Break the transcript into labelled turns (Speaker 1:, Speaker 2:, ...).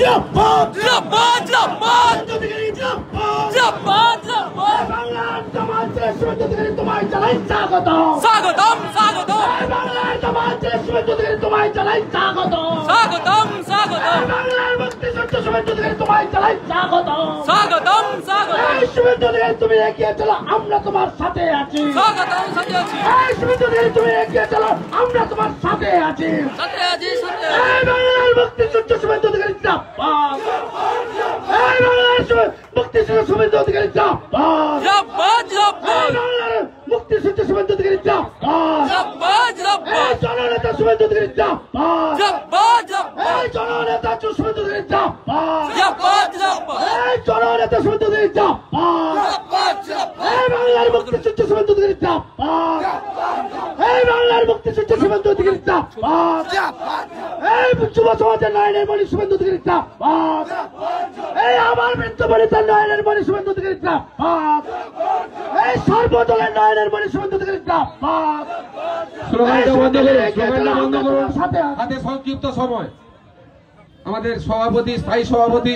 Speaker 1: জিন্দাবাদ জিন্দাবাদ জিন্দাবাদ জিন্দাবাদ জিন্দাবাদ বাংলার সমাজের শুভেচ্ছাকে তোমায় জানাই স্বাগতম স্বাগতম স্বাগতম বাংলার সমাজের শুভেচ্ছাকে তোমায় জানাই স্বাগতম স্বাগতম স্বাগতম বাংলার মুক্তিযুদ্ধের শুভেচ্ছাকে তোমায় জানাই স্বাগতম স্বাগতম স্বাগতম এই শুভেচ্ছাকে তুমি এগিয়ে চলো আমরা তোমার সাথে আছি স্বাগতম সাথে আছি এই শুভেচ্ছাকে তুমি এগিয়ে চলো আমরা তোমার সাথে আছি সাথে আছি সাথে এই বাংলার মুক্তিযুদ্ধ শুভেচ্ছাকে জিন্দাবাদ এই বাংলার মুক্তিযুদ্ধ শুভেচ্ছাকে জিন্দাবাদ জিন্দাবাদ জিন্দাবাদ বাংলার মুক্তিযুদ্ধ শুভেচ্ছাকে জিন্দাবাদ জিন্দাবাদ জিন্দাবাদ এই জননেতা শুভেচ্ছাকে জিন্দাবাদ জিন্দাবাদ জিন্দাবাদ এই জননেতা শুভেচ্ছাকে জিন্দাবাদ জিন্দাবাদ জিন্দাবাদ এই জননেতা শুভেচ্ছাকে জিন্দাবাদ জিন্দাবাদ জিন্দাবাদ এই বাংলার মুক্তিযুদ্ধ শুভেচ্ছাকে জিন্দাবাদ এই বাংলার মুক্তিযুদ্ধ শুভেচ্ছাকে জিন্দাবাদ জিন্দাবাদ এই যুব সমাজের নয়নের মণি শুভেচ্ছাকে জিন্দাবাদ এই আমার মৃত্যুবরিতার নয়নের মণি শুভেচ্ছাকে জিন্দাবাদ এই সর্বদলের নয়নের মণি শুভেচ্ছাকে জিন্দাবাদ
Speaker 2: স্লোগানটা বন্ধ করুন, স্লোগানটা বন্ধ করুন। হাতে সংক্ষিপ্ত সময়। আমাদের সভাপতি, স্থায়ী সভাপতি